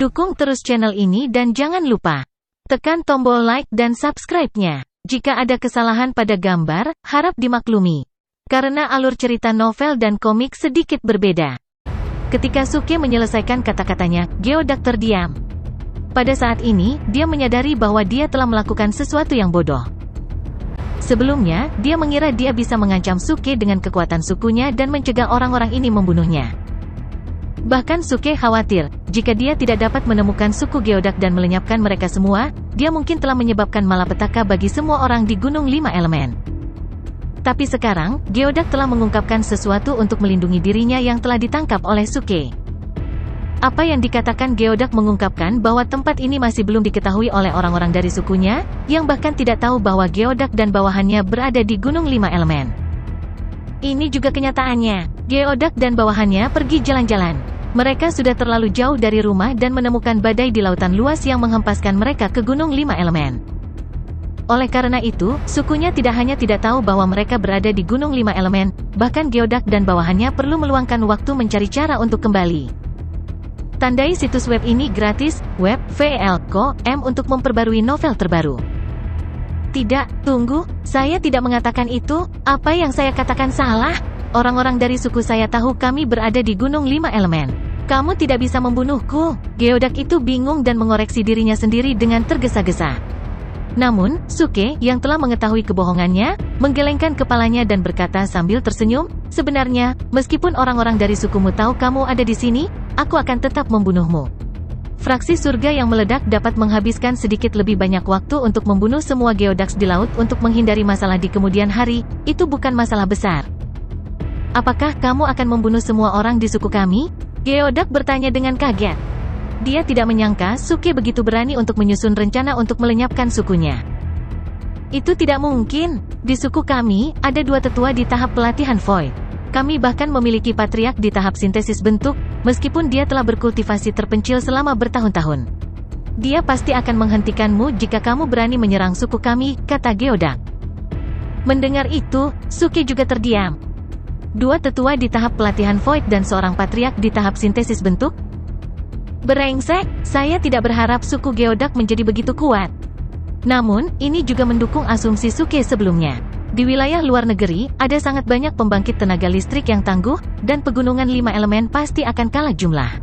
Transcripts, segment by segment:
Dukung terus channel ini dan jangan lupa tekan tombol like dan subscribe-nya. Jika ada kesalahan pada gambar, harap dimaklumi. Karena alur cerita novel dan komik sedikit berbeda. Ketika Suke menyelesaikan kata-katanya, Geodak terdiam. Pada saat ini, dia menyadari bahwa dia telah melakukan sesuatu yang bodoh. Sebelumnya, dia mengira dia bisa mengancam Suke dengan kekuatan sukunya dan mencegah orang-orang ini membunuhnya. Bahkan Suke khawatir, jika dia tidak dapat menemukan suku Geodak dan melenyapkan mereka semua, dia mungkin telah menyebabkan malapetaka bagi semua orang di Gunung Lima Elemen. Tapi sekarang, Geodak telah mengungkapkan sesuatu untuk melindungi dirinya yang telah ditangkap oleh Suke. Apa yang dikatakan Geodak mengungkapkan bahwa tempat ini masih belum diketahui oleh orang-orang dari sukunya, yang bahkan tidak tahu bahwa Geodak dan bawahannya berada di Gunung Lima Elemen. Ini juga kenyataannya. Geodak dan bawahannya pergi jalan-jalan. Mereka sudah terlalu jauh dari rumah dan menemukan badai di lautan luas yang menghempaskan mereka ke Gunung Lima Elemen. Oleh karena itu, sukunya tidak hanya tidak tahu bahwa mereka berada di Gunung Lima Elemen, bahkan Geodak dan bawahannya perlu meluangkan waktu mencari cara untuk kembali. Tandai situs web ini gratis, web VL.com untuk memperbarui novel terbaru. Tidak, tunggu, saya tidak mengatakan itu, apa yang saya katakan salah? Orang-orang dari suku saya tahu kami berada di Gunung Lima Elemen. Kamu tidak bisa membunuhku. Geodak itu bingung dan mengoreksi dirinya sendiri dengan tergesa-gesa. Namun, Suke, yang telah mengetahui kebohongannya, menggelengkan kepalanya dan berkata sambil tersenyum, sebenarnya, meskipun orang-orang dari sukumu tahu kamu ada di sini, aku akan tetap membunuhmu. Fraksi surga yang meledak dapat menghabiskan sedikit lebih banyak waktu untuk membunuh semua Geodaks di laut untuk menghindari masalah di kemudian hari, itu bukan masalah besar. Apakah kamu akan membunuh semua orang di suku kami? Geodak bertanya dengan kaget. Dia tidak menyangka Suke begitu berani untuk menyusun rencana untuk melenyapkan sukunya. Itu tidak mungkin. Di suku kami, ada 2 tetua di tahap pelatihan Void. Kami bahkan memiliki patriark di tahap sintesis bentuk, meskipun dia telah berkultivasi terpencil selama bertahun-tahun. Dia pasti akan menghentikanmu jika kamu berani menyerang suku kami, kata Geodak. Mendengar itu, Suke juga terdiam. 2 tetua di tahap pelatihan Void dan seorang patriark di tahap sintesis bentuk? Brengsek, saya tidak berharap suku Geodak menjadi begitu kuat. Namun, ini juga mendukung asumsi Suke sebelumnya. Di wilayah luar negeri, ada sangat banyak pembangkit tenaga listrik yang tangguh, dan pegunungan 5 elemen pasti akan kalah jumlah.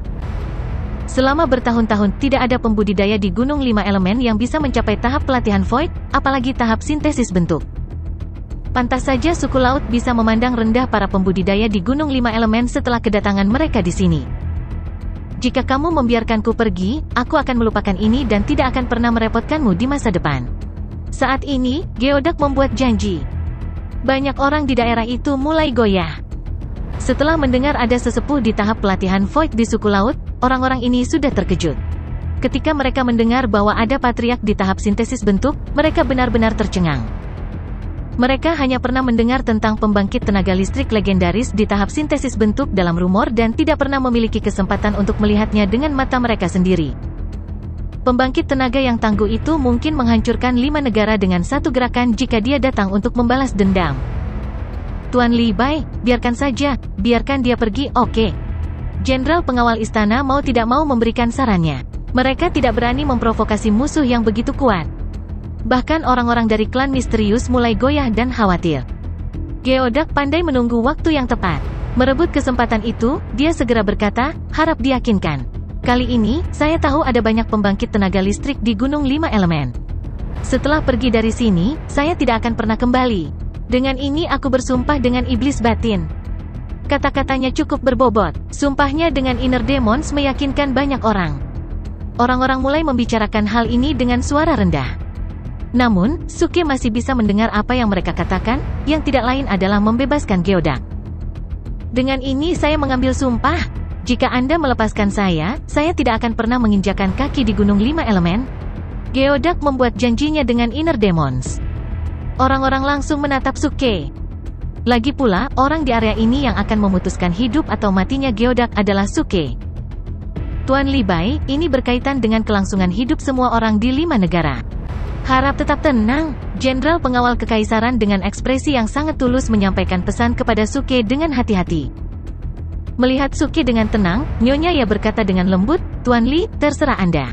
Selama bertahun-tahun tidak ada pembudidaya di Gunung 5 Elemen yang bisa mencapai tahap pelatihan Void, apalagi tahap sintesis bentuk. Pantas saja suku laut bisa memandang rendah para pembudidaya di Gunung 5 Elemen setelah kedatangan mereka di sini. Jika kamu membiarkanku pergi, aku akan melupakan ini dan tidak akan pernah merepotkanmu di masa depan. Saat ini, Geodak membuat janji. Banyak orang di daerah itu mulai goyah. Setelah mendengar ada sesepuh di tahap pelatihan Void di suku laut, orang-orang ini sudah terkejut. Ketika mereka mendengar bahwa ada patriark di tahap sintesis bentuk, mereka benar-benar tercengang. Mereka hanya pernah mendengar tentang pembangkit tenaga listrik legendaris di tahap sintesis bentuk dalam rumor dan tidak pernah memiliki kesempatan untuk melihatnya dengan mata mereka sendiri. Pembangkit tenaga yang tangguh itu mungkin menghancurkan 5 negara dengan satu gerakan jika dia datang untuk membalas dendam. Tuan Li Bai, biarkan saja, biarkan dia pergi, oke. Jenderal pengawal istana mau tidak mau memberikan sarannya. Mereka tidak berani memprovokasi musuh yang begitu kuat. Bahkan orang-orang dari klan misterius mulai goyah dan khawatir. Geodak pandai menunggu waktu yang tepat. Merebut kesempatan itu, dia segera berkata, harap diyakinkan. Kali ini, saya tahu ada banyak pembangkit tenaga listrik di Gunung 5 Elemen. Setelah pergi dari sini, saya tidak akan pernah kembali. Dengan ini aku bersumpah dengan iblis batin. Kata-katanya cukup berbobot. Sumpahnya dengan inner demons meyakinkan banyak orang. Orang-orang mulai membicarakan hal ini dengan suara rendah. Namun, Suke masih bisa mendengar apa yang mereka katakan, yang tidak lain adalah membebaskan Geodak. Dengan ini saya mengambil sumpah, jika Anda melepaskan saya tidak akan pernah menginjakan kaki di Gunung 5 Elemen. Geodak membuat janjinya dengan inner demons. Orang-orang langsung menatap Suke. Lagi pula, orang di area ini yang akan memutuskan hidup atau matinya Geodak adalah Suke. Tuan Li Bai, ini berkaitan dengan kelangsungan hidup semua orang di 5 negara. Harap tetap tenang. Jenderal pengawal kekaisaran dengan ekspresi yang sangat tulus menyampaikan pesan kepada Suke dengan hati-hati. Melihat Suke dengan tenang, Nyonya Ya berkata dengan lembut, "Tuan Li, terserah Anda.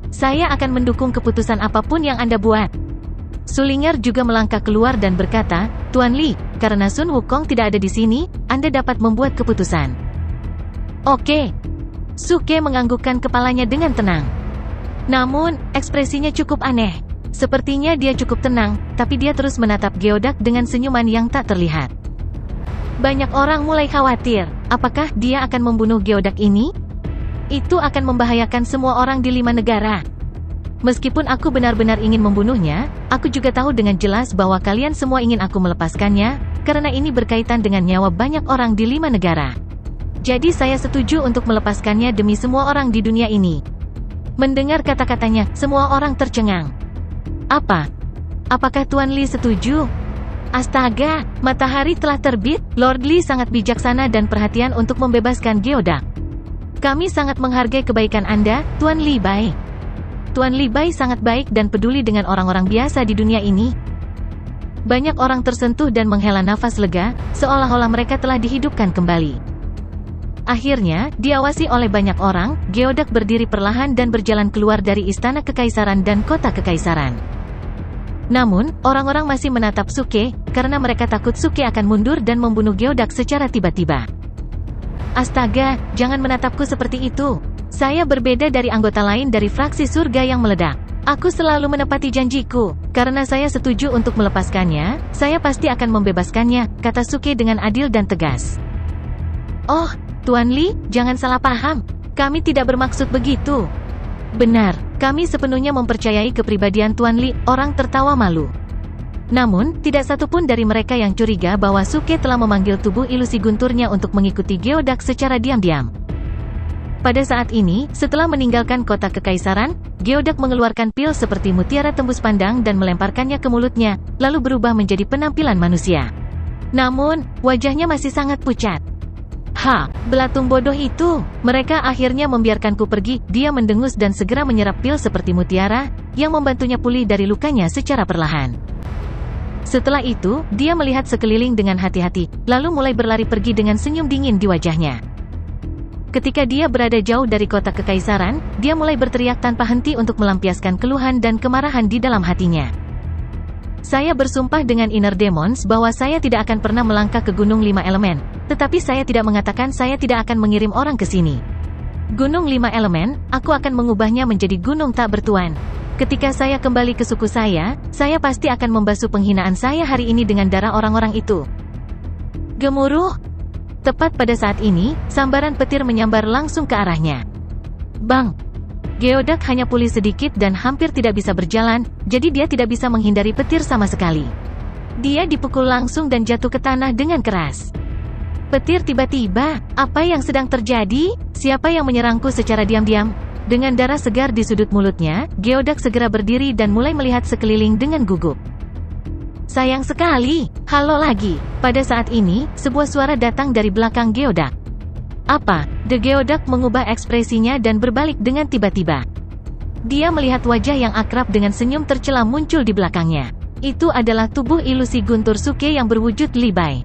Saya akan mendukung keputusan apapun yang Anda buat." Sulinger juga melangkah keluar dan berkata, "Tuan Li, karena Sun Wukong tidak ada di sini, Anda dapat membuat keputusan." "Oke." Suke menganggukkan kepalanya dengan tenang. Namun, ekspresinya cukup aneh. Sepertinya dia cukup tenang, tapi dia terus menatap Geodak dengan senyuman yang tak terlihat. Banyak orang mulai khawatir, apakah dia akan membunuh Geodak ini? Itu akan membahayakan semua orang di 5 negara. Meskipun aku benar-benar ingin membunuhnya, aku juga tahu dengan jelas bahwa kalian semua ingin aku melepaskannya, karena ini berkaitan dengan nyawa banyak orang di 5 negara. Jadi saya setuju untuk melepaskannya demi semua orang di dunia ini. Mendengar kata-katanya, semua orang tercengang. Apa? Apakah Tuan Li setuju? Astaga, matahari telah terbit. Lord Li sangat bijaksana dan perhatian untuk membebaskan Geodak. Kami sangat menghargai kebaikan Anda, Tuan Li Bai. Tuan Li Bai sangat baik dan peduli dengan orang-orang biasa di dunia ini. Banyak orang tersentuh dan menghela nafas lega, seolah-olah mereka telah dihidupkan kembali. Akhirnya, diawasi oleh banyak orang, Geodak berdiri perlahan dan berjalan keluar dari istana kekaisaran dan kota kekaisaran. Namun, orang-orang masih menatap Suke, karena mereka takut Suke akan mundur dan membunuh Geodak secara tiba-tiba. Astaga, jangan menatapku seperti itu. Saya berbeda dari anggota lain dari fraksi surga yang meledak. Aku selalu menepati janjiku. Karena saya setuju untuk melepaskannya, saya pasti akan membebaskannya, kata Suke dengan adil dan tegas. Oh, Tuan Li, jangan salah paham. Kami tidak bermaksud begitu. Benar, kami sepenuhnya mempercayai kepribadian Tuan Li, orang tertawa malu. Namun, tidak satupun dari mereka yang curiga bahwa Suke telah memanggil tubuh ilusi gunturnya untuk mengikuti Geodak secara diam-diam. Pada saat ini, setelah meninggalkan kota kekaisaran, Geodak mengeluarkan pil seperti mutiara tembus pandang dan melemparkannya ke mulutnya, lalu berubah menjadi penampilan manusia. Namun, wajahnya masih sangat pucat. Belatung bodoh itu. Mereka akhirnya membiarkanku pergi. Dia mendengus dan segera menyerap pil seperti mutiara, yang membantunya pulih dari lukanya secara perlahan. Setelah itu, dia melihat sekeliling dengan hati-hati, lalu mulai berlari pergi dengan senyum dingin di wajahnya. Ketika dia berada jauh dari kota kekaisaran, dia mulai berteriak tanpa henti untuk melampiaskan keluhan dan kemarahan di dalam hatinya. Saya bersumpah dengan Inner Demons bahwa saya tidak akan pernah melangkah ke Gunung 5 Elemen, tetapi saya tidak mengatakan saya tidak akan mengirim orang ke sini. Gunung 5 Elemen, aku akan mengubahnya menjadi gunung tak bertuan. Ketika saya kembali ke suku saya pasti akan membasuh penghinaan saya hari ini dengan darah orang-orang itu. Gemuruh. Tepat pada saat ini, sambaran petir menyambar langsung ke arahnya. Bang! Geodak hanya pulih sedikit dan hampir tidak bisa berjalan, jadi dia tidak bisa menghindari petir sama sekali. Dia dipukul langsung dan jatuh ke tanah dengan keras. Petir tiba-tiba, apa yang sedang terjadi? Siapa yang menyerangku secara diam-diam? Dengan darah segar di sudut mulutnya, Geodak segera berdiri dan mulai melihat sekeliling dengan gugup. Sayang sekali, halo lagi. Pada saat ini, sebuah suara datang dari belakang Geodak. Apa? The Geodak mengubah ekspresinya dan berbalik dengan tiba-tiba. Dia melihat wajah yang akrab dengan senyum tercela muncul di belakangnya. Itu adalah tubuh ilusi guntur Suke yang berwujud Li Bai.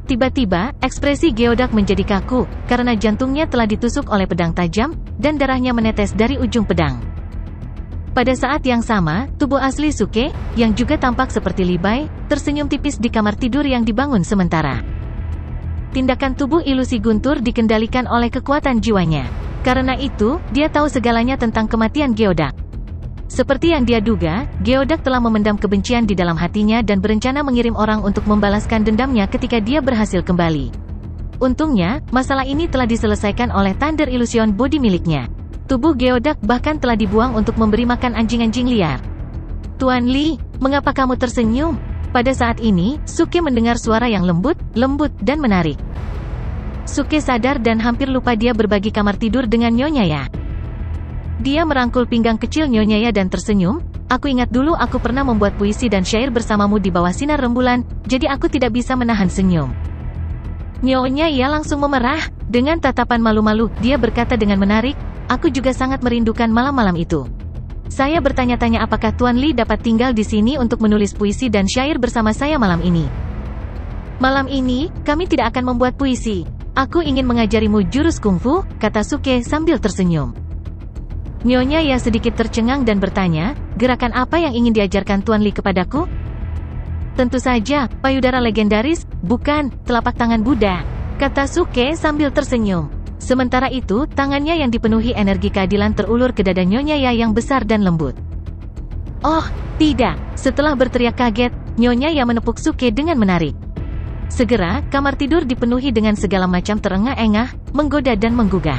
Tiba-tiba, ekspresi Geodak menjadi kaku, karena jantungnya telah ditusuk oleh pedang tajam, dan darahnya menetes dari ujung pedang. Pada saat yang sama, tubuh asli Suke, yang juga tampak seperti Li Bai, tersenyum tipis di kamar tidur yang dibangun sementara. Tindakan tubuh ilusi guntur dikendalikan oleh kekuatan jiwanya. Karena itu, dia tahu segalanya tentang kematian Geodak. Seperti yang dia duga, Geodak telah memendam kebencian di dalam hatinya dan berencana mengirim orang untuk membalaskan dendamnya ketika dia berhasil kembali. Untungnya, masalah ini telah diselesaikan oleh Thunder Illusion Body miliknya. Tubuh Geodak bahkan telah dibuang untuk memberi makan anjing-anjing liar. Tuan Li, mengapa kamu tersenyum? Pada saat ini, Suke mendengar suara yang lembut dan menarik. Suke sadar dan hampir lupa dia berbagi kamar tidur dengan Nyonya Ya. Dia merangkul pinggang kecil Nyonya Ya dan tersenyum. Aku ingat dulu aku pernah membuat puisi dan syair bersamamu di bawah sinar rembulan, jadi aku tidak bisa menahan senyum. Nyonya Ya langsung memerah. Dengan tatapan malu-malu, dia berkata dengan menarik, aku juga sangat merindukan malam-malam itu. Saya bertanya-tanya apakah Tuan Li dapat tinggal di sini untuk menulis puisi dan syair bersama saya malam ini. Malam ini, kami tidak akan membuat puisi. Aku ingin mengajarimu jurus kungfu, kata Suke sambil tersenyum. Nyonya Ya sedikit tercengang dan bertanya, gerakan apa yang ingin diajarkan Tuan Li kepadaku? Tentu saja, payudara legendaris, bukan, telapak tangan Buddha, kata Suke sambil tersenyum. Sementara itu, tangannya yang dipenuhi energi keadilan terulur ke dada Nyonya Ya yang besar dan lembut. Oh, tidak, setelah berteriak kaget, Nyonya Ya menepuk Suke dengan menarik. Segera, kamar tidur dipenuhi dengan segala macam terengah-engah, menggoda dan menggugah.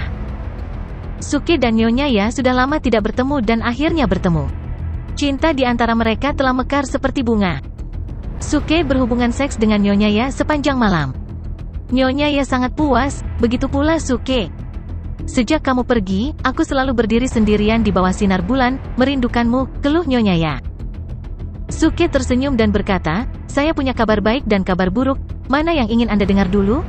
Suke dan Nyonya Ya sudah lama tidak bertemu dan akhirnya bertemu. Cinta di antara mereka telah mekar seperti bunga. Suke berhubungan seks dengan Nyonya Ya sepanjang malam. Nyonya Ya sangat puas, begitu pula Suke. Sejak kamu pergi, aku selalu berdiri sendirian di bawah sinar bulan, merindukanmu, keluh Nyonya Ya. Suke tersenyum dan berkata, saya punya kabar baik dan kabar buruk, mana yang ingin Anda dengar dulu?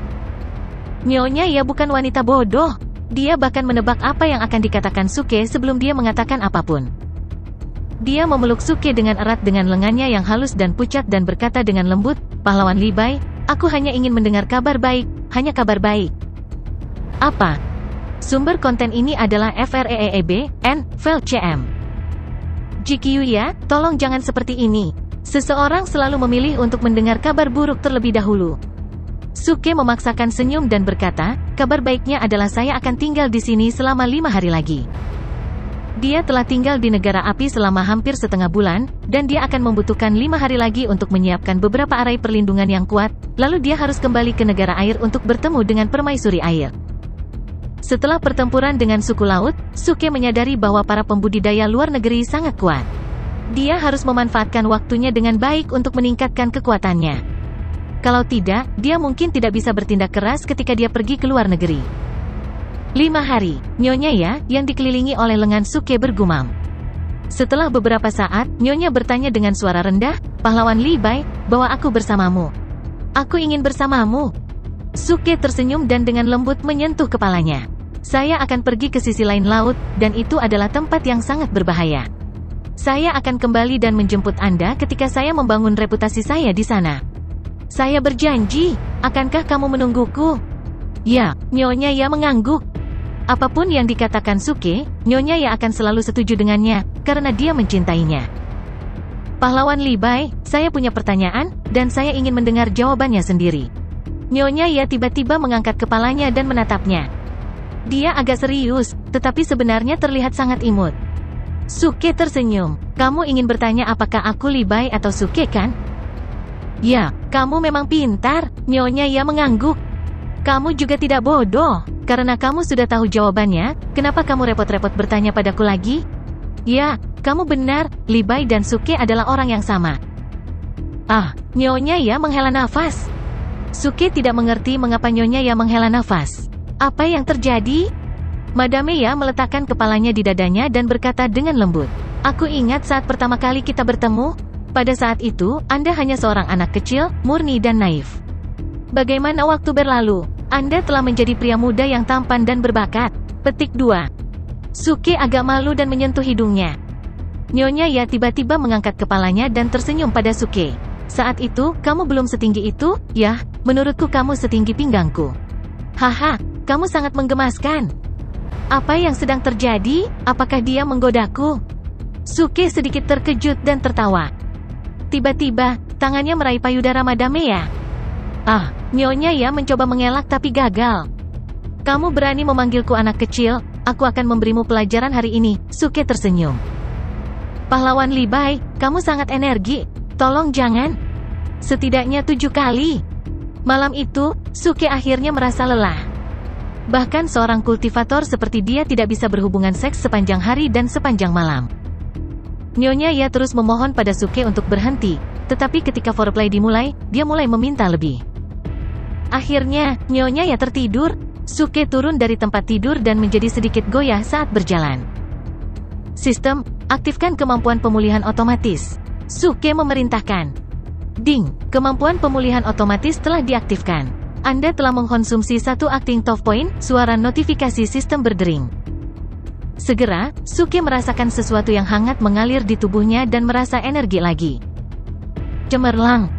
Nyonya Ya bukan wanita bodoh. Dia bahkan menebak apa yang akan dikatakan Suke sebelum dia mengatakan apapun. Dia memeluk Suke dengan erat dengan lengannya yang halus dan pucat dan berkata dengan lembut, pahlawan Li Bai, aku hanya ingin mendengar kabar baik, hanya kabar baik. Apa? Sumber konten ini adalah FREEB, N, VLCM. GQ ya, tolong jangan seperti ini. Seseorang selalu memilih untuk mendengar kabar buruk terlebih dahulu. Suke memaksakan senyum dan berkata, kabar baiknya adalah saya akan tinggal di sini selama 5 hari lagi. Dia telah tinggal di negara api selama hampir setengah bulan, dan dia akan membutuhkan 5 hari lagi untuk menyiapkan beberapa arai perlindungan yang kuat, lalu dia harus kembali ke negara air untuk bertemu dengan permaisuri air. Setelah pertempuran dengan suku laut, Suke menyadari bahwa para pembudidaya luar negeri sangat kuat. Dia harus memanfaatkan waktunya dengan baik untuk meningkatkan kekuatannya. Kalau tidak, dia mungkin tidak bisa bertindak keras ketika dia pergi ke luar negeri. 5 hari, Nyonya Ya, yang dikelilingi oleh lengan Suke bergumam. Setelah beberapa saat, Nyonya bertanya dengan suara rendah, pahlawan Li Bai, bawa aku bersamamu. Aku ingin bersamamu. Suke tersenyum dan dengan lembut menyentuh kepalanya. Saya akan pergi ke sisi lain laut, dan itu adalah tempat yang sangat berbahaya. Saya akan kembali dan menjemput Anda ketika saya membangun reputasi saya di sana. Saya berjanji, akankah kamu menungguku? Ya, Nyonya Ya mengangguk. Apapun yang dikatakan Suke, Nyonya Ya akan selalu setuju dengannya, karena dia mencintainya. Pahlawan Li Bai, saya punya pertanyaan, dan saya ingin mendengar jawabannya sendiri. Nyonya Ya tiba-tiba mengangkat kepalanya dan menatapnya. Dia agak serius, tetapi sebenarnya terlihat sangat imut. Suke tersenyum. Kamu ingin bertanya apakah aku Li Bai atau Suke kan? Ya, kamu memang pintar, Nyonya Ya mengangguk. Kamu juga tidak bodoh, karena kamu sudah tahu jawabannya, kenapa kamu repot-repot bertanya padaku lagi? Ya, kamu benar, Li Bai dan Suke adalah orang yang sama. Ah, Nyonya Ya menghela nafas. Suke tidak mengerti mengapa Nyonya Ya menghela nafas. Apa yang terjadi? Madame Ya meletakkan kepalanya di dadanya dan berkata dengan lembut. Aku ingat saat pertama kali kita bertemu. Pada saat itu, Anda hanya seorang anak kecil, murni dan naif. Bagaimana waktu berlalu? Anda telah menjadi pria muda yang tampan dan berbakat. Petik 2. Suke agak malu dan menyentuh hidungnya. Nyonya Ya tiba-tiba mengangkat kepalanya dan tersenyum pada Suke. Saat itu, kamu belum setinggi itu, ya, menurutku kamu setinggi pinggangku. Haha, kamu sangat menggemaskan. Apa yang sedang terjadi? Apakah dia menggodaku? Suke sedikit terkejut dan tertawa. Tiba-tiba, tangannya meraih payudara Madame Ya. Ah, Nyonya Ya mencoba mengelak tapi gagal. Kamu berani memanggilku anak kecil, aku akan memberimu pelajaran hari ini, Suke tersenyum. Pahlawan Li Bai, kamu sangat energi, tolong jangan. Setidaknya 7 kali. Malam itu, Suke akhirnya merasa lelah. Bahkan seorang kultivator seperti dia tidak bisa berhubungan seks sepanjang hari dan sepanjang malam. Nyonya Ya terus memohon pada Suke untuk berhenti, tetapi ketika foreplay dimulai, dia mulai meminta lebih. Akhirnya, Nyonya Ya tertidur. Suke turun dari tempat tidur dan menjadi sedikit goyah saat berjalan. Sistem, aktifkan kemampuan pemulihan otomatis. Suke memerintahkan. Ding, kemampuan pemulihan otomatis telah diaktifkan. Anda telah mengkonsumsi 1 acting top point, suara notifikasi sistem berdering. Segera, Suke merasakan sesuatu yang hangat mengalir di tubuhnya dan merasa energi lagi. Cemerlang.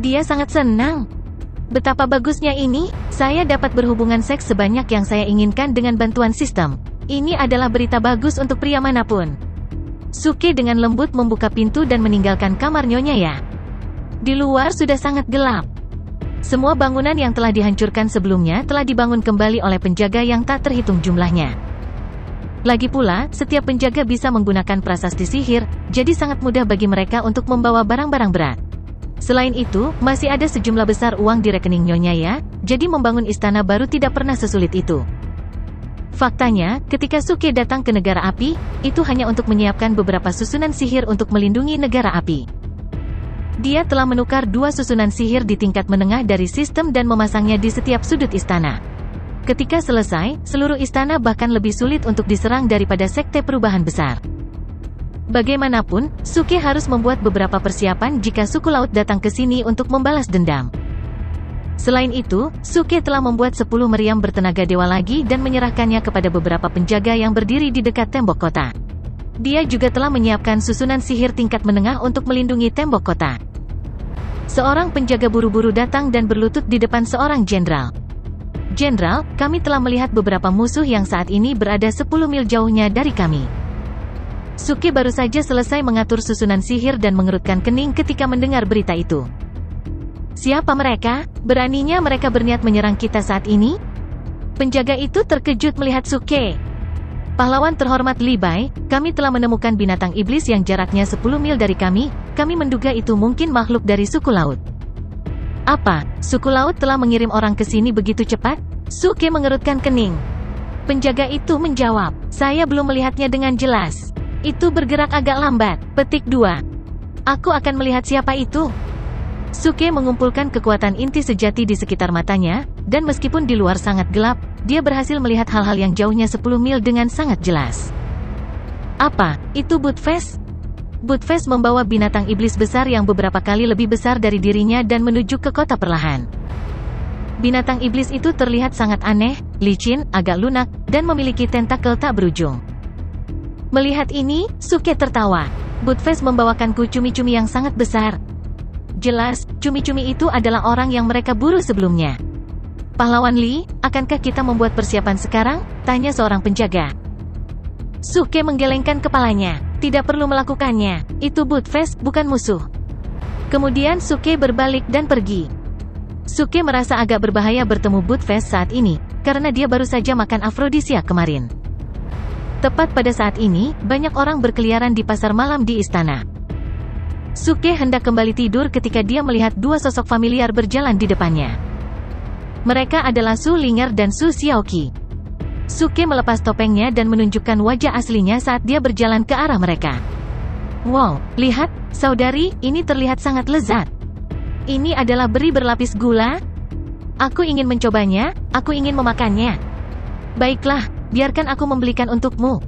Dia sangat senang. Betapa bagusnya ini, saya dapat berhubungan seks sebanyak yang saya inginkan dengan bantuan sistem. Ini adalah berita bagus untuk pria manapun. Suke dengan lembut membuka pintu dan meninggalkan kamar Nyonya Ya. Di luar sudah sangat gelap. Semua bangunan yang telah dihancurkan sebelumnya telah dibangun kembali oleh penjaga yang tak terhitung jumlahnya. Lagi pula, setiap penjaga bisa menggunakan prasasti sihir, jadi sangat mudah bagi mereka untuk membawa barang-barang berat. Selain itu, masih ada sejumlah besar uang di rekening Nyonya Ya, jadi membangun istana baru tidak pernah sesulit itu. Faktanya, ketika Suke datang ke negara api, itu hanya untuk menyiapkan beberapa susunan sihir untuk melindungi negara api. Dia telah menukar 2 susunan sihir di tingkat menengah dari sistem dan memasangnya di setiap sudut istana. Ketika selesai, seluruh istana bahkan lebih sulit untuk diserang daripada sekte perubahan besar. Bagaimanapun, Suke harus membuat beberapa persiapan jika suku laut datang ke sini untuk membalas dendam. Selain itu, Suke telah membuat 10 meriam bertenaga dewa lagi dan menyerahkannya kepada beberapa penjaga yang berdiri di dekat tembok kota. Dia juga telah menyiapkan susunan sihir tingkat menengah untuk melindungi tembok kota. Seorang penjaga buru-buru datang dan berlutut di depan seorang jenderal. "Jenderal, kami telah melihat beberapa musuh yang saat ini berada 10 mil jauhnya dari kami." Suke baru saja selesai mengatur susunan sihir dan mengerutkan kening ketika mendengar berita itu. "Siapa mereka? Beraninya mereka berniat menyerang kita saat ini?" Penjaga itu terkejut melihat Suke. "Pahlawan terhormat Li Bai, kami telah menemukan binatang iblis yang jaraknya 10 mil dari kami. Kami menduga itu mungkin makhluk dari suku laut." "Apa? Suku laut telah mengirim orang ke sini begitu cepat?" Suke mengerutkan kening. Penjaga itu menjawab, "Saya belum melihatnya dengan jelas. Itu bergerak agak lambat." Petik 2. "Aku akan melihat siapa itu." Suke mengumpulkan kekuatan inti sejati di sekitar matanya, dan meskipun di luar sangat gelap, dia berhasil melihat hal-hal yang jauhnya 10 mil dengan sangat jelas. "Apa? Itu Budfest?" Budfest membawa binatang iblis besar yang beberapa kali lebih besar dari dirinya dan menuju ke kota perlahan. Binatang iblis itu terlihat sangat aneh, licin, agak lunak, dan memiliki tentakel tak berujung. Melihat ini, Suke tertawa. "Budfest membawakanku cumi-cumi yang sangat besar." Jelas, cumi-cumi itu adalah orang yang mereka buru sebelumnya. "Pahlawan Li, akankah kita membuat persiapan sekarang?" tanya seorang penjaga. Suke menggelengkan kepalanya. "Tidak perlu melakukannya. Itu Budfest, bukan musuh." Kemudian Suke berbalik dan pergi. Suke merasa agak berbahaya bertemu Budfest saat ini, karena dia baru saja makan afrodisia kemarin. Tepat pada saat ini, banyak orang berkeliaran di pasar malam di istana. Suke hendak kembali tidur ketika dia melihat 2 sosok familiar berjalan di depannya. Mereka adalah Su Ling'er dan Su Xiaoqi. Suke melepas topengnya dan menunjukkan wajah aslinya saat dia berjalan ke arah mereka. "Wow, lihat, saudari, ini terlihat sangat lezat. Ini adalah beri berlapis gula. Aku ingin mencobanya, aku ingin memakannya." "Baiklah, biarkan aku membelikan untukmu."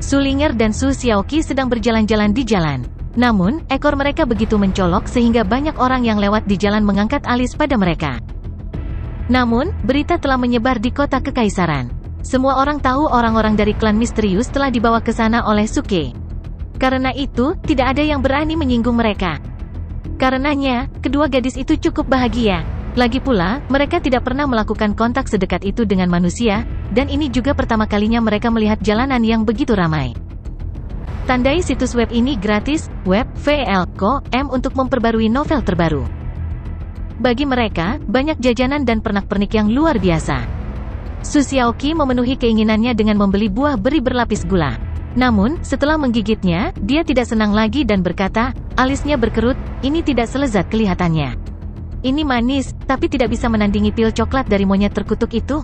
Su Ling'er dan Su Xiaoqi sedang berjalan-jalan di jalan. Namun, ekor mereka begitu mencolok sehingga banyak orang yang lewat di jalan mengangkat alis pada mereka. Namun, berita telah menyebar di kota kekaisaran. Semua orang tahu orang-orang dari klan misterius telah dibawa ke sana oleh Suke. Karena itu, tidak ada yang berani menyinggung mereka. Karenanya, kedua gadis itu cukup bahagia. Lagi pula, mereka tidak pernah melakukan kontak sedekat itu dengan manusia, dan ini juga pertama kalinya mereka melihat jalanan yang begitu ramai. Tandai situs web ini gratis, web.vl.com untuk memperbarui novel terbaru. Bagi mereka, banyak jajanan dan pernak-pernik yang luar biasa. Su Xiaoqi memenuhi keinginannya dengan membeli buah beri berlapis gula. Namun, setelah menggigitnya, dia tidak senang lagi dan berkata, alisnya berkerut, "Ini tidak selezat kelihatannya. Ini manis, tapi tidak bisa menandingi pil coklat dari monyet terkutuk itu."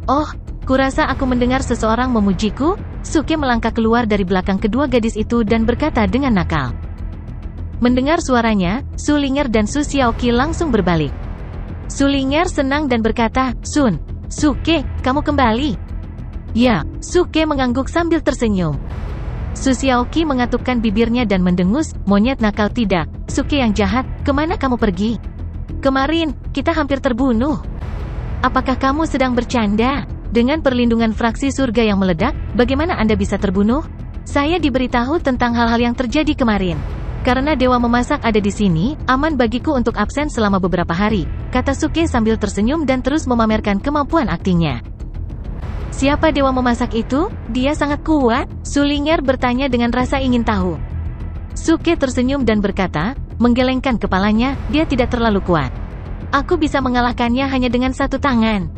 "Oh, kurasa aku mendengar seseorang memujiku." Suke melangkah keluar dari belakang kedua gadis itu dan berkata dengan nakal. Mendengar suaranya, Su Ling'er dan Su Xiaoqi langsung berbalik. Su Ling'er senang dan berkata, Suke, kamu kembali." "Ya." Suke mengangguk sambil tersenyum. Su Xiaoqi mengatupkan bibirnya dan mendengus, "Monyet nakal tidak. Suke yang jahat, kemana kamu pergi? Kemarin, kita hampir terbunuh. Apakah kamu sedang bercanda? Dengan perlindungan fraksi surga yang meledak, bagaimana Anda bisa terbunuh?" "Saya diberitahu tentang hal-hal yang terjadi kemarin. Karena dewa memasak ada di sini, aman bagiku untuk absen selama beberapa hari, kata Suke sambil tersenyum dan terus memamerkan kemampuan aktingnya. Siapa dewa memasak itu? Dia sangat kuat? Sulinger bertanya dengan rasa ingin tahu. Suke tersenyum dan berkata, menggelengkan kepalanya, dia tidak terlalu kuat. Aku bisa mengalahkannya hanya dengan satu tangan.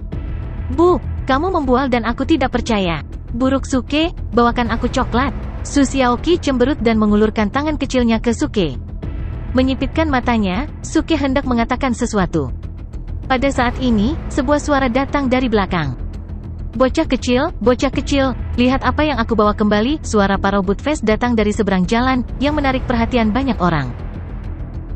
Bu, kamu membual dan aku tidak percaya. Buruk Suke, bawakan aku coklat. Su Xiaoqi cemberut dan mengulurkan tangan kecilnya ke Suke. Menyipitkan matanya, Suke hendak mengatakan sesuatu. Pada saat ini, sebuah suara datang dari belakang. Bocah kecil, lihat apa yang aku bawa kembali. Suara para Budfest datang dari seberang jalan, yang menarik perhatian banyak orang.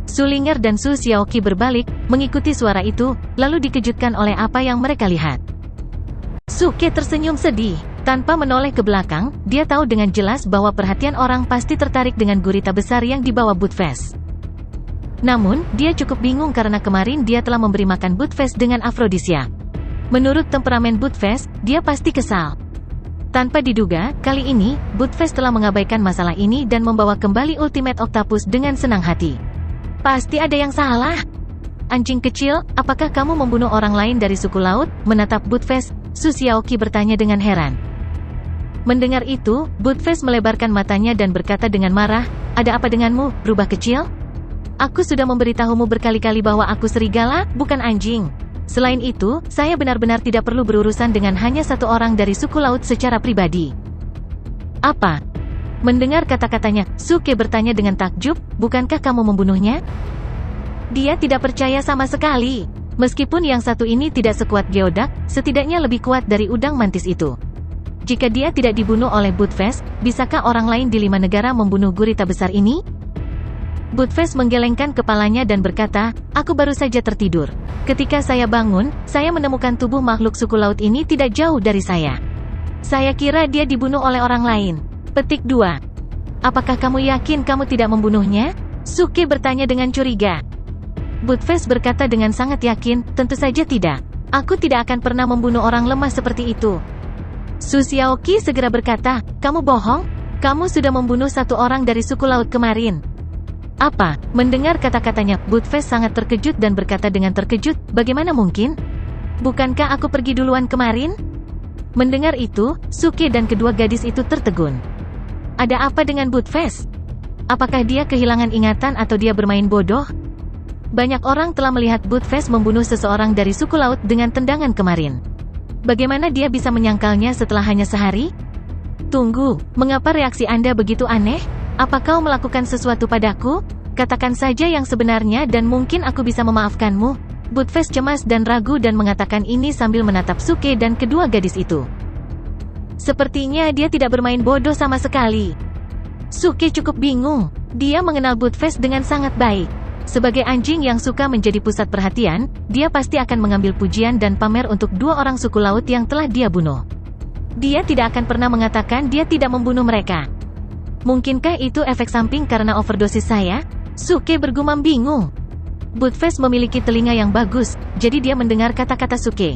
Sulinger dan Su Xiaoqi berbalik, mengikuti suara itu, lalu dikejutkan oleh apa yang mereka lihat. Suke tersenyum sedih. Tanpa menoleh ke belakang, dia tahu dengan jelas bahwa perhatian orang pasti tertarik dengan gurita besar yang dibawa Budfest. Namun, dia cukup bingung karena kemarin dia telah memberi makan Budfest dengan afrodisia. Menurut temperamen Budfest, dia pasti kesal. Tanpa diduga, kali ini, Budfest telah mengabaikan masalah ini dan membawa kembali Ultimate Octopus dengan senang hati. Pasti ada yang salah. Anjing kecil, apakah kamu membunuh orang lain dari suku laut? Menatap Budfest, Su Xiaoqi bertanya dengan heran. Mendengar itu, Budfest melebarkan matanya dan berkata dengan marah, ada apa denganmu, rubah kecil? Aku sudah memberitahumu berkali-kali bahwa aku serigala, bukan anjing. Selain itu, saya benar-benar tidak perlu berurusan dengan hanya satu orang dari suku laut secara pribadi. Apa? Mendengar kata-katanya, Suke bertanya dengan takjub, bukankah kamu membunuhnya? Dia tidak percaya sama sekali. Meskipun yang satu ini tidak sekuat Geodak, setidaknya lebih kuat dari udang mantis itu. Jika dia tidak dibunuh oleh Budfest, bisakah orang lain di 5 negara membunuh gurita besar ini? Budfest menggelengkan kepalanya dan berkata, aku baru saja tertidur. Ketika saya bangun, saya menemukan tubuh makhluk suku laut ini tidak jauh dari saya. Saya kira dia dibunuh oleh orang lain. Petik 2. Apakah kamu yakin kamu tidak membunuhnya? Suke bertanya dengan curiga. Budfest berkata dengan sangat yakin, tentu saja tidak. Aku tidak akan pernah membunuh orang lemah seperti itu. Su Xiaoqi segera berkata, kamu bohong? Kamu sudah membunuh satu orang dari suku laut kemarin. Apa? Mendengar kata-katanya, Budfest sangat terkejut dan berkata dengan terkejut, bagaimana mungkin? Bukankah aku pergi duluan kemarin? Mendengar itu, Suke dan kedua gadis itu tertegun. Ada apa dengan Budfest? Apakah dia kehilangan ingatan atau dia bermain bodoh? Banyak orang telah melihat Budfest membunuh seseorang dari suku laut dengan tendangan kemarin. Bagaimana dia bisa menyangkalnya setelah hanya sehari? Tunggu, mengapa reaksi Anda begitu aneh? Apa kau melakukan sesuatu padaku? Katakan saja yang sebenarnya dan mungkin aku bisa memaafkanmu. Budfest cemas dan ragu dan mengatakan ini sambil menatap Suke dan kedua gadis itu. Sepertinya dia tidak bermain bodoh sama sekali. Suke cukup bingung. Dia mengenal Budfest dengan sangat baik. Sebagai anjing yang suka menjadi pusat perhatian, dia pasti akan mengambil pujian dan pamer untuk dua orang suku laut yang telah dia bunuh. Dia tidak akan pernah mengatakan dia tidak membunuh mereka. Mungkinkah itu efek samping karena overdosis saya? Suke bergumam bingung. Budfest memiliki telinga yang bagus, jadi dia mendengar kata-kata Suke.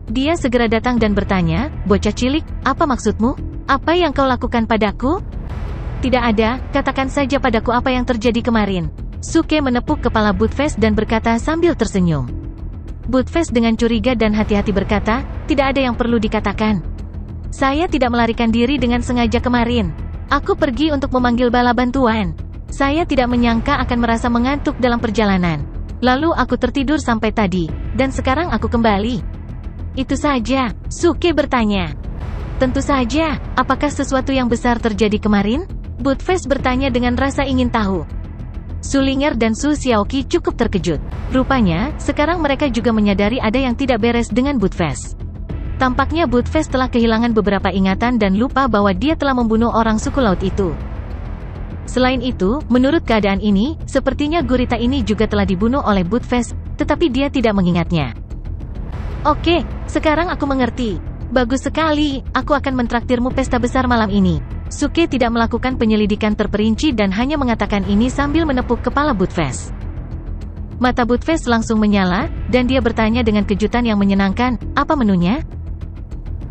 Dia segera datang dan bertanya, bocah cilik, apa maksudmu? Apa yang kau lakukan padaku? Tidak ada, katakan saja padaku apa yang terjadi kemarin. Suke menepuk kepala Budfest dan berkata sambil tersenyum. Budfest dengan curiga dan hati-hati berkata, tidak ada yang perlu dikatakan. Saya tidak melarikan diri dengan sengaja kemarin. Aku pergi untuk memanggil bala bantuan. Saya tidak menyangka akan merasa mengantuk dalam perjalanan. Lalu aku tertidur sampai tadi, dan sekarang aku kembali. Itu saja, Suke bertanya. Tentu saja, apakah sesuatu yang besar terjadi kemarin? Budfest bertanya dengan rasa ingin tahu. Sulinger dan Su Xiaoqi cukup terkejut. Rupanya, sekarang mereka juga menyadari ada yang tidak beres dengan Budfest. Tampaknya Budfest telah kehilangan beberapa ingatan dan lupa bahwa dia telah membunuh orang suku laut itu. Selain itu, menurut keadaan ini, sepertinya gurita ini juga telah dibunuh oleh Budfest, tetapi dia tidak mengingatnya. Oke, sekarang aku mengerti. Bagus sekali, aku akan mentraktirmu pesta besar malam ini. Suke tidak melakukan penyelidikan terperinci dan hanya mengatakan ini sambil menepuk kepala Budfest. Mata Budfest langsung menyala, dan dia bertanya dengan kejutan yang menyenangkan, apa menunya?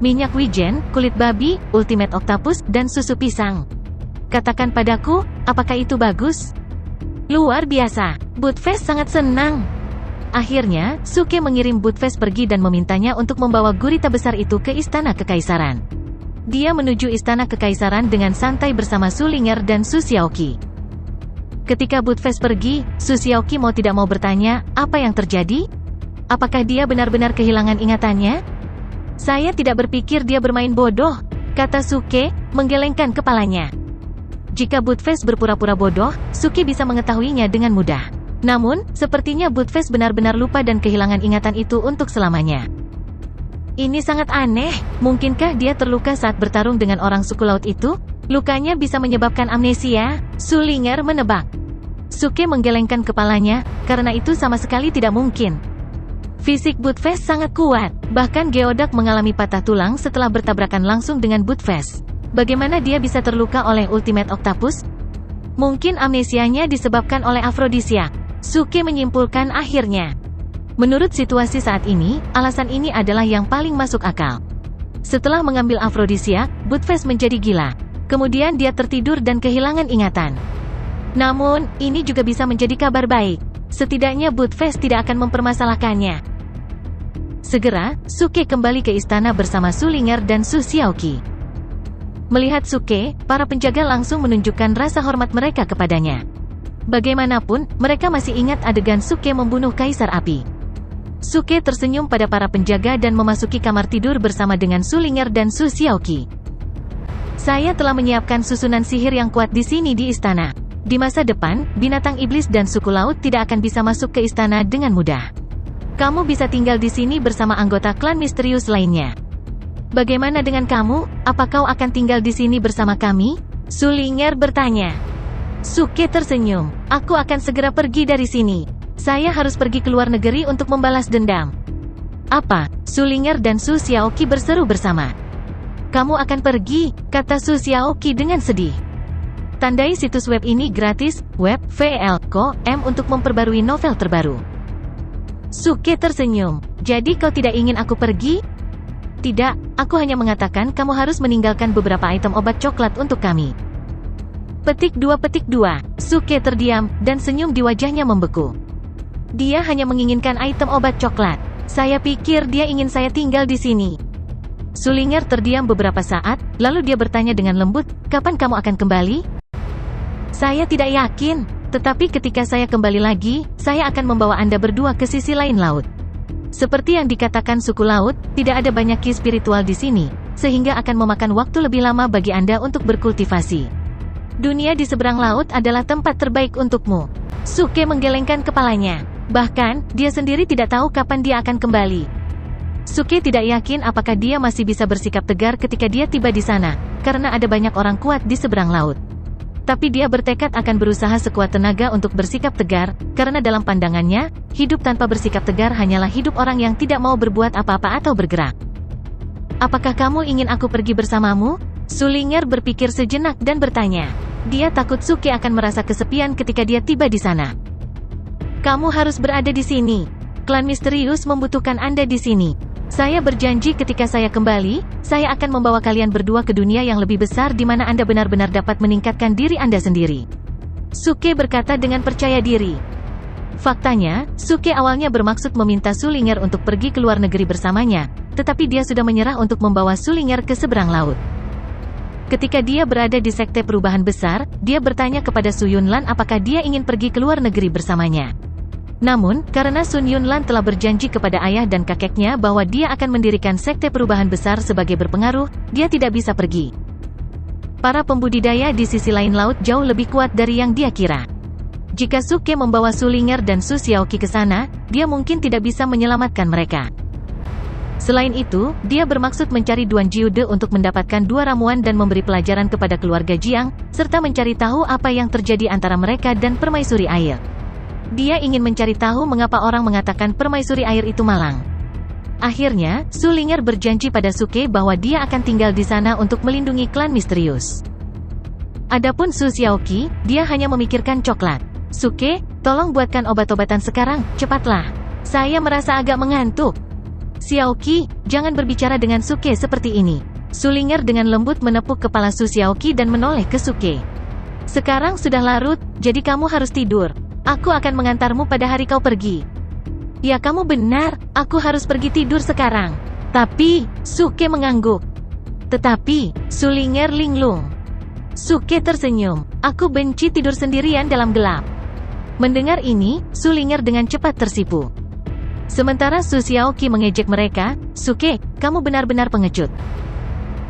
Minyak wijen, kulit babi, Ultimate Octopus, dan susu pisang. Katakan padaku, apakah itu bagus? Luar biasa. Budfest sangat senang. Akhirnya, Suke mengirim Budfest pergi dan memintanya untuk membawa gurita besar itu ke istana kekaisaran. Dia menuju istana kekaisaran dengan santai bersama Su Ling'er dan Su Xiaoqi. Ketika Budfest pergi, Su Xiaoqi mau tidak mau bertanya, apa yang terjadi? Apakah dia benar-benar kehilangan ingatannya? Saya tidak berpikir dia bermain bodoh, kata Suke, menggelengkan kepalanya. Jika Budfest berpura-pura bodoh, Suke bisa mengetahuinya dengan mudah. Namun, sepertinya Budfest benar-benar lupa dan kehilangan ingatan itu untuk selamanya. Ini sangat aneh, mungkinkah dia terluka saat bertarung dengan orang suku laut itu? Lukanya bisa menyebabkan amnesia, Su Ling'er menebak. Suke menggelengkan kepalanya, karena itu sama sekali tidak mungkin. Fisik Budfest sangat kuat, bahkan Geodak mengalami patah tulang setelah bertabrakan langsung dengan Budfest. Bagaimana dia bisa terluka oleh Ultimate Octopus? Mungkin amnesianya disebabkan oleh afrodisiak, Suke menyimpulkan akhirnya. Menurut situasi saat ini, alasan ini adalah yang paling masuk akal. Setelah mengambil afrodisiak, Budfest menjadi gila. Kemudian dia tertidur dan kehilangan ingatan. Namun, ini juga bisa menjadi kabar baik. Setidaknya Budfest tidak akan mempermasalahkannya. Segera, Suke kembali ke istana bersama Su Ling'er dan Su Xiaoqi. Melihat Suke, para penjaga langsung menunjukkan rasa hormat mereka kepadanya. Bagaimanapun, mereka masih ingat adegan Suke membunuh Kaisar Api. Suke tersenyum pada para penjaga dan memasuki kamar tidur bersama dengan Su Ling'er dan Su Xiaoqi. Saya telah menyiapkan susunan sihir yang kuat di sini di istana. Di masa depan, binatang iblis dan suku laut tidak akan bisa masuk ke istana dengan mudah. Kamu bisa tinggal di sini bersama anggota klan misterius lainnya. Bagaimana dengan kamu? Apa kau akan tinggal di sini bersama kami? Su Ling'er bertanya. Suke tersenyum. Aku akan segera pergi dari sini. Saya harus pergi ke luar negeri untuk membalas dendam. Apa? Su Ling'er dan Su Xiaoqi berseru bersama. Kamu akan pergi, kata Su Xiaoqi dengan sedih. Tandai situs web ini gratis, web VL.com untuk memperbarui novel terbaru. Suke tersenyum. Jadi kau tidak ingin aku pergi? Tidak, aku hanya mengatakan kamu harus meninggalkan beberapa item obat coklat untuk kami. Petik 2. Suke terdiam, dan senyum di wajahnya membeku. Dia hanya menginginkan item obat coklat. Saya pikir dia ingin saya tinggal di sini. Su Ling'er terdiam beberapa saat, lalu dia bertanya dengan lembut, kapan kamu akan kembali? Saya tidak yakin, tetapi ketika saya kembali lagi, saya akan membawa Anda berdua ke sisi lain laut. Seperti yang dikatakan suku laut, tidak ada banyak ki spiritual di sini, sehingga akan memakan waktu lebih lama bagi Anda untuk berkultivasi. Dunia di seberang laut adalah tempat terbaik untukmu. Suke menggelengkan kepalanya. Bahkan, dia sendiri tidak tahu kapan dia akan kembali. Suke tidak yakin apakah dia masih bisa bersikap tegar ketika dia tiba di sana, karena ada banyak orang kuat di seberang laut. Tapi dia bertekad akan berusaha sekuat tenaga untuk bersikap tegar, karena dalam pandangannya, hidup tanpa bersikap tegar hanyalah hidup orang yang tidak mau berbuat apa-apa atau bergerak. Apakah kamu ingin aku pergi bersamamu? Su Ling'er berpikir sejenak dan bertanya. Dia takut Suke akan merasa kesepian ketika dia tiba di sana. Kamu harus berada di sini. Klan misterius membutuhkan Anda di sini. Saya berjanji ketika saya kembali, saya akan membawa kalian berdua ke dunia yang lebih besar di mana Anda benar-benar dapat meningkatkan diri Anda sendiri. Suke berkata dengan percaya diri. Faktanya, Suke awalnya bermaksud meminta Su Ling'er untuk pergi ke luar negeri bersamanya, tetapi dia sudah menyerah untuk membawa Su Ling'er ke seberang laut. Ketika dia berada di Sekte Perubahan Besar, dia bertanya kepada Su Yunlan apakah dia ingin pergi ke luar negeri bersamanya. Namun, karena Sun Yunlan telah berjanji kepada ayah dan kakeknya bahwa dia akan mendirikan Sekte Perubahan Besar sebagai berpengaruh, dia tidak bisa pergi. Para pembudidaya di sisi lain laut jauh lebih kuat dari yang dia kira. Jika Suke membawa Su Ling'er dan Su Xiaoqi ke sana, dia mungkin tidak bisa menyelamatkan mereka. Selain itu, dia bermaksud mencari Duan Jiude untuk mendapatkan 2 ramuan dan memberi pelajaran kepada keluarga Jiang, serta mencari tahu apa yang terjadi antara mereka dan permaisuri air. Dia ingin mencari tahu mengapa orang mengatakan permaisuri air itu malang. Akhirnya, Su Ling'er berjanji pada Suke bahwa dia akan tinggal di sana untuk melindungi klan misterius. Adapun Su Xiaoqi, dia hanya memikirkan coklat. Suke, tolong buatkan obat-obatan sekarang, cepatlah. Saya merasa agak mengantuk. Xiaoqi, jangan berbicara dengan Suke seperti ini. Su Ling'er dengan lembut menepuk kepala Su Xiaoqi dan menoleh ke Suke. Sekarang sudah larut, jadi kamu harus tidur. Aku akan mengantarmu pada hari kau pergi. Ya kamu benar, aku harus pergi tidur sekarang. Tapi, Suke mengangguk. Tetapi, Sulinger linglung. Suke tersenyum. Aku benci tidur sendirian dalam gelap. Mendengar ini, Sulinger dengan cepat tersipu. Sementara Su Xiaoqi mengejek mereka, Suke, kamu benar-benar pengecut.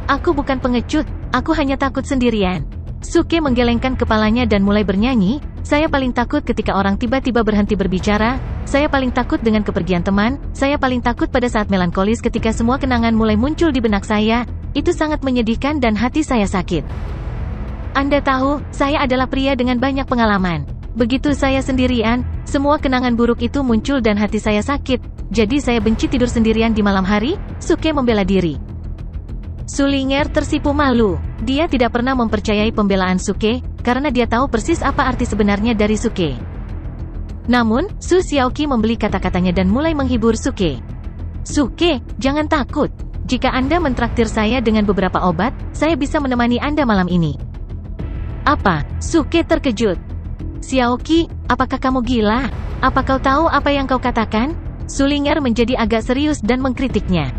Aku bukan pengecut, aku hanya takut sendirian. Suke menggelengkan kepalanya dan mulai bernyanyi, saya paling takut ketika orang tiba-tiba berhenti berbicara, saya paling takut dengan kepergian teman, saya paling takut pada saat melankolis ketika semua kenangan mulai muncul di benak saya, itu sangat menyedihkan dan hati saya sakit. Anda tahu, saya adalah pria dengan banyak pengalaman. Begitu saya sendirian, semua kenangan buruk itu muncul dan hati saya sakit, jadi saya benci tidur sendirian di malam hari, Suke membela diri. Sulinger tersipu malu. Dia tidak pernah mempercayai pembelaan Suke, karena dia tahu persis apa arti sebenarnya dari Suke. Namun, Su Xiaoqi membeli kata-katanya dan mulai menghibur Suke. Suke, jangan takut. Jika Anda mentraktir saya dengan beberapa obat, saya bisa menemani Anda malam ini. Apa? Suke terkejut. Xiaoqi, apakah kamu gila? Apa kau tahu apa yang kau katakan? Sulinger menjadi agak serius dan mengkritiknya.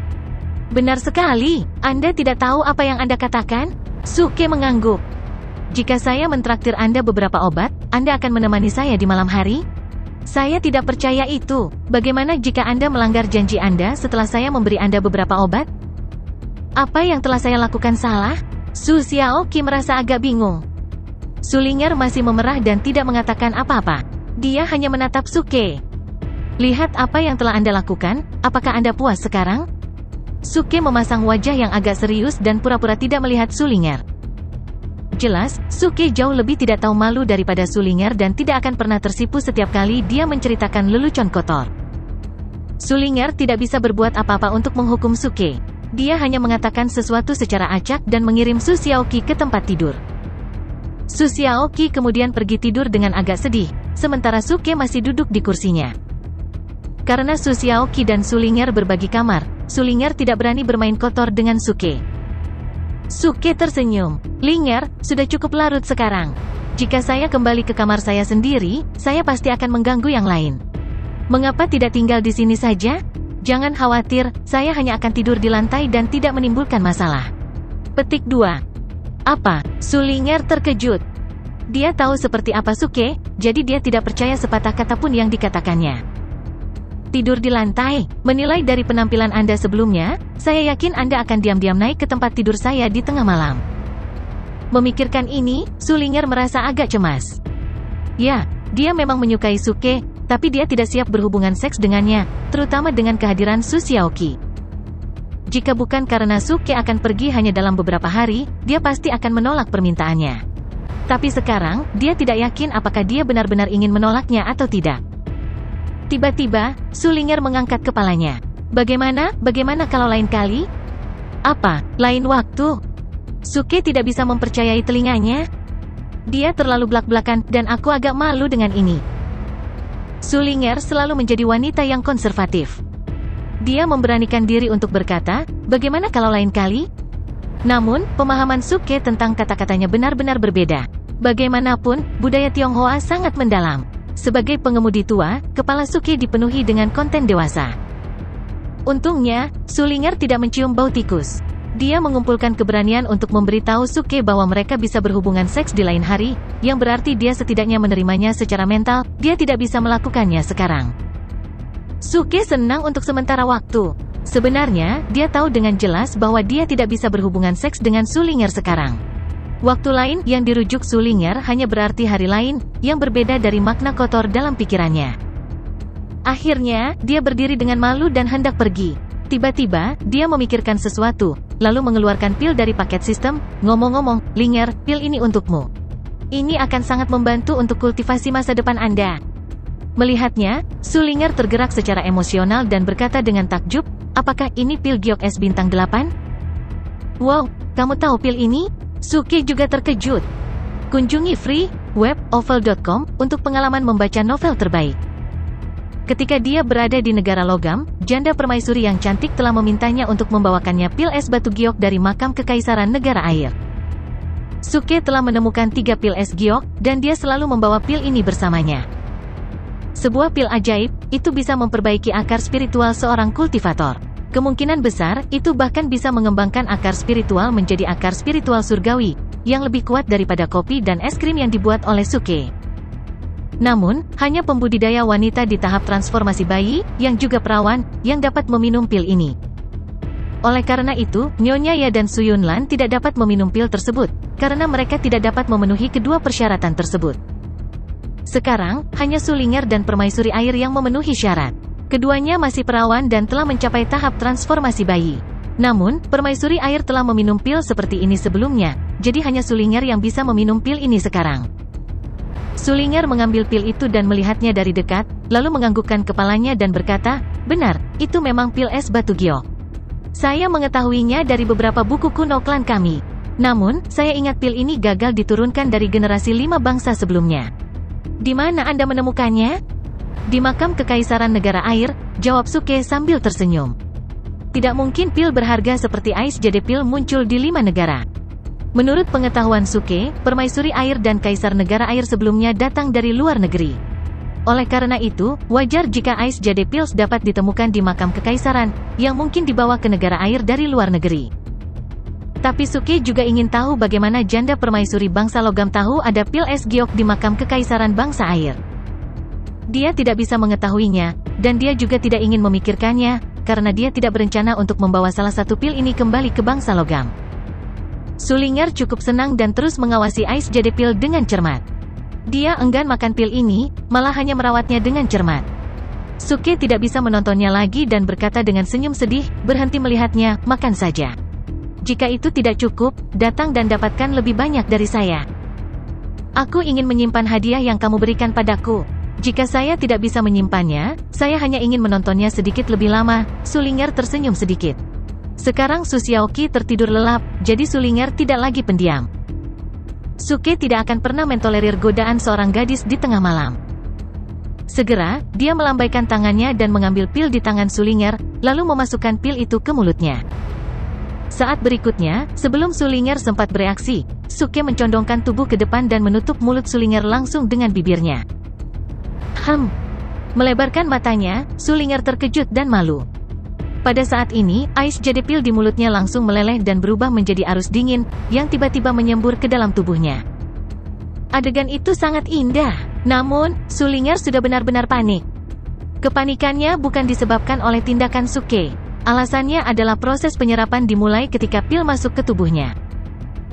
Benar sekali, Anda tidak tahu apa yang Anda katakan? Suke mengangguk. Jika saya mentraktir Anda beberapa obat, Anda akan menemani saya di malam hari? Saya tidak percaya itu. Bagaimana jika Anda melanggar janji Anda setelah saya memberi Anda beberapa obat? Apa yang telah saya lakukan salah? Su Xiaoqi merasa agak bingung. Sulinger masih memerah dan tidak mengatakan apa-apa. Dia hanya menatap Suke. Lihat apa yang telah Anda lakukan, apakah Anda puas sekarang? Suke memasang wajah yang agak serius dan pura-pura tidak melihat Sulinger. Jelas, Suke jauh lebih tidak tahu malu daripada Sulinger dan tidak akan pernah tersipu setiap kali dia menceritakan lelucon kotor. Sulinger tidak bisa berbuat apa-apa untuk menghukum Suke. Dia hanya mengatakan sesuatu secara acak dan mengirim Su Xiaoqi ke tempat tidur. Su Xiaoqi kemudian pergi tidur dengan agak sedih, sementara Suke masih duduk di kursinya. Karena Su Xiaoqi dan Sulinger berbagi kamar, Sulinger tidak berani bermain kotor dengan Suke. Suke tersenyum. Linger, sudah cukup larut sekarang. Jika saya kembali ke kamar saya sendiri, saya pasti akan mengganggu yang lain. Mengapa tidak tinggal di sini saja? Jangan khawatir, saya hanya akan tidur di lantai dan tidak menimbulkan masalah. Petik 2. Apa? Sulinger terkejut. Dia tahu seperti apa Suke, jadi dia tidak percaya sepatah kata pun yang dikatakannya. Tidur di lantai, menilai dari penampilan Anda sebelumnya, saya yakin Anda akan diam-diam naik ke tempat tidur saya di tengah malam. Memikirkan ini, Sulinger merasa agak cemas. Ya, dia memang menyukai Suke, tapi dia tidak siap berhubungan seks dengannya, terutama dengan kehadiran Su Xiaoqi. Jika bukan karena Suke akan pergi hanya dalam beberapa hari, dia pasti akan menolak permintaannya. Tapi sekarang, dia tidak yakin apakah dia benar-benar ingin menolaknya atau tidak. Tiba-tiba, Sulinger mengangkat kepalanya. Bagaimana kalau lain kali? Apa, lain waktu? Suke tidak bisa mempercayai telinganya. Dia terlalu blak-blakan, dan aku agak malu dengan ini. Sulinger selalu menjadi wanita yang konservatif. Dia memberanikan diri untuk berkata, bagaimana kalau lain kali? Namun, pemahaman Suke tentang kata-katanya benar-benar berbeda. Bagaimanapun, budaya Tionghoa sangat mendalam. Sebagai pengemudi tua, kepala Suke dipenuhi dengan konten dewasa. Untungnya, Sulinger tidak mencium bau tikus. Dia mengumpulkan keberanian untuk memberitahu Suke bahwa mereka bisa berhubungan seks di lain hari, yang berarti dia setidaknya menerimanya secara mental, dia tidak bisa melakukannya sekarang. Suke senang untuk sementara waktu. Sebenarnya, dia tahu dengan jelas bahwa dia tidak bisa berhubungan seks dengan Sulinger sekarang. Waktu lain yang dirujuk Sulinger hanya berarti hari lain, yang berbeda dari makna kotor dalam pikirannya. Akhirnya, dia berdiri dengan malu dan hendak pergi. Tiba-tiba, dia memikirkan sesuatu, lalu mengeluarkan pil dari paket sistem. Ngomong-ngomong, Linger, pil ini untukmu. Ini akan sangat membantu untuk kultivasi masa depan Anda. Melihatnya, Sulinger tergerak secara emosional dan berkata dengan takjub, apakah ini pil Giok S bintang 8? Wow, kamu tahu pil ini? Suke juga terkejut. Kunjungi freewebovel.com untuk pengalaman membaca novel terbaik. Ketika dia berada di negara logam, janda permaisuri yang cantik telah memintanya untuk membawakannya pil es batu giok dari makam kekaisaran negara air. Suke telah menemukan 3 pil es giok, dan dia selalu membawa pil ini bersamanya. Sebuah pil ajaib, itu bisa memperbaiki akar spiritual seorang kultivator. Kemungkinan besar, itu bahkan bisa mengembangkan akar spiritual menjadi akar spiritual surgawi, yang lebih kuat daripada kopi dan es krim yang dibuat oleh Suke. Namun, hanya pembudidaya wanita di tahap transformasi bayi, yang juga perawan, yang dapat meminum pil ini. Oleh karena itu, Nyonya Ya dan Su Yunlan tidak dapat meminum pil tersebut, karena mereka tidak dapat memenuhi kedua persyaratan tersebut. Sekarang, hanya Su Ling'er dan Permaisuri Air yang memenuhi syarat. Keduanya masih perawan dan telah mencapai tahap transformasi bayi. Namun, Permaisuri Air telah meminum pil seperti ini sebelumnya, jadi hanya Su Ling'er yang bisa meminum pil ini sekarang. Su Ling'er mengambil pil itu dan melihatnya dari dekat, lalu menganggukkan kepalanya dan berkata, "Benar, itu memang pil es batu giok. Saya mengetahuinya dari beberapa buku kuno klan kami. Namun, saya ingat pil ini gagal diturunkan dari generasi 5 bangsa sebelumnya." "Di mana Anda menemukannya?" "Di makam Kekaisaran Negara Air," jawab Suke sambil tersenyum. Tidak mungkin pil berharga seperti Ice Jade Pil muncul di 5 negara. Menurut pengetahuan Suke, Permaisuri Air dan Kaisar Negara Air sebelumnya datang dari luar negeri. Oleh karena itu, wajar jika Ice Jade Pills dapat ditemukan di makam kekaisaran, yang mungkin dibawa ke negara air dari luar negeri. Tapi Suke juga ingin tahu bagaimana janda permaisuri bangsa logam tahu ada pil es giok di makam kekaisaran bangsa air. Dia tidak bisa mengetahuinya, dan dia juga tidak ingin memikirkannya, karena dia tidak berencana untuk membawa salah satu pil ini kembali ke bangsa logam. Su Ling'er cukup senang dan terus mengawasi Ice Jade Pil dengan cermat. Dia enggan makan pil ini, malah hanya merawatnya dengan cermat. Suke tidak bisa menontonnya lagi dan berkata dengan senyum sedih, "Berhenti melihatnya, makan saja. Jika itu tidak cukup, datang dan dapatkan lebih banyak dari saya. Aku ingin menyimpan hadiah yang kamu berikan padaku. Jika saya tidak bisa menyimpannya, saya hanya ingin menontonnya sedikit lebih lama." Su Ling'er tersenyum sedikit. Sekarang Su Xiaoqi tertidur lelap, jadi Su Ling'er tidak lagi pendiam. Suke tidak akan pernah mentolerir godaan seorang gadis di tengah malam. Segera, dia melambaikan tangannya dan mengambil pil di tangan Su Ling'er, lalu memasukkan pil itu ke mulutnya. Saat berikutnya, sebelum Su Ling'er sempat bereaksi, Suke mencondongkan tubuh ke depan dan menutup mulut Su Ling'er langsung dengan bibirnya. Melebarkan matanya, Su Ling'er terkejut dan malu. Pada saat ini, Ice Jade Pil di mulutnya langsung meleleh dan berubah menjadi arus dingin, yang tiba-tiba menyembur ke dalam tubuhnya. Adegan itu sangat indah, namun, Su Ling'er sudah benar-benar panik. Kepanikannya bukan disebabkan oleh tindakan Suke. Alasannya adalah proses penyerapan dimulai ketika pil masuk ke tubuhnya.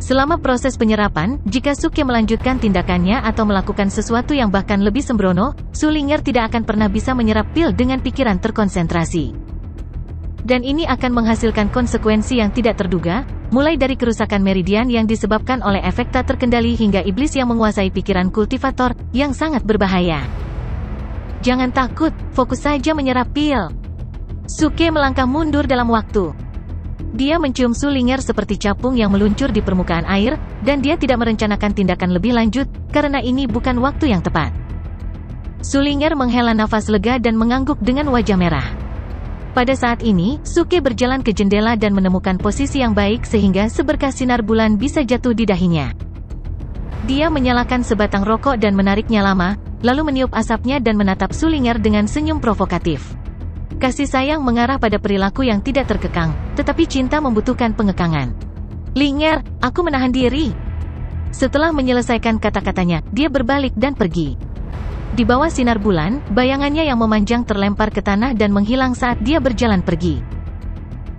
Selama proses penyerapan, jika Suke melanjutkan tindakannya atau melakukan sesuatu yang bahkan lebih sembrono, Su Ling'er tidak akan pernah bisa menyerap pil dengan pikiran terkonsentrasi. Dan ini akan menghasilkan konsekuensi yang tidak terduga, mulai dari kerusakan meridian yang disebabkan oleh efek tak terkendali hingga iblis yang menguasai pikiran kultivator, yang sangat berbahaya. "Jangan takut, fokus saja menyerap pil." Suke melangkah mundur dalam waktu. Dia mencium Su Ling'er seperti capung yang meluncur di permukaan air, dan dia tidak merencanakan tindakan lebih lanjut, karena ini bukan waktu yang tepat. Su Ling'er menghela nafas lega dan mengangguk dengan wajah merah. Pada saat ini, Suke berjalan ke jendela dan menemukan posisi yang baik sehingga seberkas sinar bulan bisa jatuh di dahinya. Dia menyalakan sebatang rokok dan menariknya lama, lalu meniup asapnya dan menatap Su Ling'er dengan senyum provokatif. Kasih sayang mengarah pada perilaku yang tidak terkekang, tetapi cinta membutuhkan pengekangan. "Ling'er, aku menahan diri." Setelah menyelesaikan kata-katanya, dia berbalik dan pergi. Di bawah sinar bulan, bayangannya yang memanjang terlempar ke tanah dan menghilang saat dia berjalan pergi.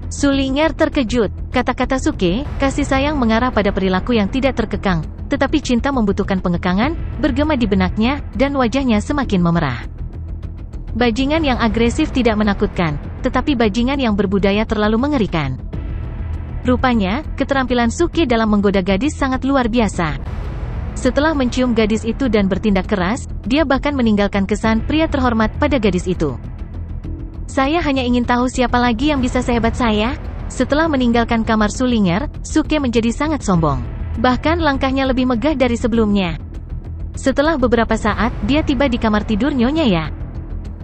Su Ling'er terkejut. Kata-kata Suke, kasih sayang mengarah pada perilaku yang tidak terkekang, tetapi cinta membutuhkan pengekangan, bergema di benaknya, dan wajahnya semakin memerah. Bajingan yang agresif tidak menakutkan, tetapi bajingan yang berbudaya terlalu mengerikan. Rupanya, keterampilan Suke dalam menggoda gadis sangat luar biasa. Setelah mencium gadis itu dan bertindak keras, dia bahkan meninggalkan kesan pria terhormat pada gadis itu. "Saya hanya ingin tahu siapa lagi yang bisa sehebat saya." Setelah meninggalkan kamar Su Ling'er, Suke menjadi sangat sombong. Bahkan langkahnya lebih megah dari sebelumnya. Setelah beberapa saat, dia tiba di kamar tidur Nyonya Ya.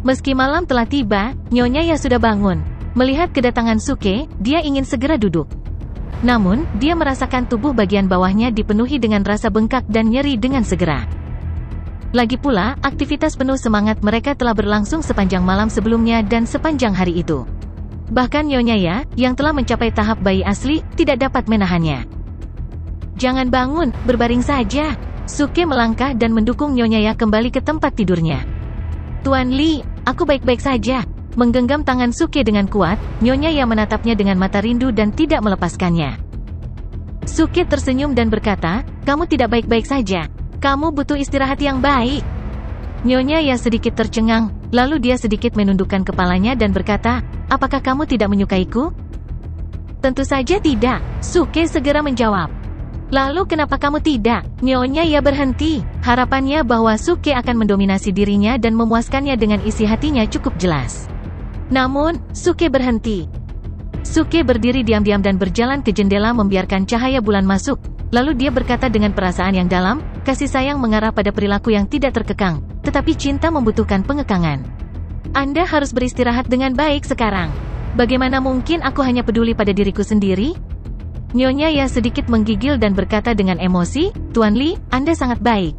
Meski malam telah tiba, Nyonya Ya sudah bangun. Melihat kedatangan Suke, dia ingin segera duduk. Namun, dia merasakan tubuh bagian bawahnya dipenuhi dengan rasa bengkak dan nyeri dengan segera. Lagi pula, aktivitas penuh semangat mereka telah berlangsung sepanjang malam sebelumnya dan sepanjang hari itu. Bahkan Nyonya Ya, yang telah mencapai tahap bayi asli, tidak dapat menahannya. "Jangan bangun, berbaring saja." Suke melangkah dan mendukung Nyonya Ya kembali ke tempat tidurnya. "Tuan Li, aku baik-baik saja." Menggenggam tangan Suke dengan kuat, Nyonya Ya menatapnya dengan mata rindu dan tidak melepaskannya. Suke tersenyum dan berkata, "Kamu tidak baik-baik saja. Kamu butuh istirahat yang baik." Nyonya Ya sedikit tercengang, lalu dia sedikit menundukkan kepalanya dan berkata, "Apakah kamu tidak menyukaiku?" "Tentu saja tidak," Suke segera menjawab. "Lalu kenapa kamu tidak?" Nyonya Ya berhenti. Harapannya bahwa Suke akan mendominasi dirinya dan memuaskannya dengan isi hatinya cukup jelas. Namun, Suke berhenti. Suke berdiri diam-diam dan berjalan ke jendela membiarkan cahaya bulan masuk. Lalu dia berkata dengan perasaan yang dalam, "Kasih sayang mengarah pada perilaku yang tidak terkekang, tetapi cinta membutuhkan pengekangan. Anda harus beristirahat dengan baik sekarang. Bagaimana mungkin aku hanya peduli pada diriku sendiri?" Nyonya Ya sedikit menggigil dan berkata dengan emosi, "Tuan Li, Anda sangat baik.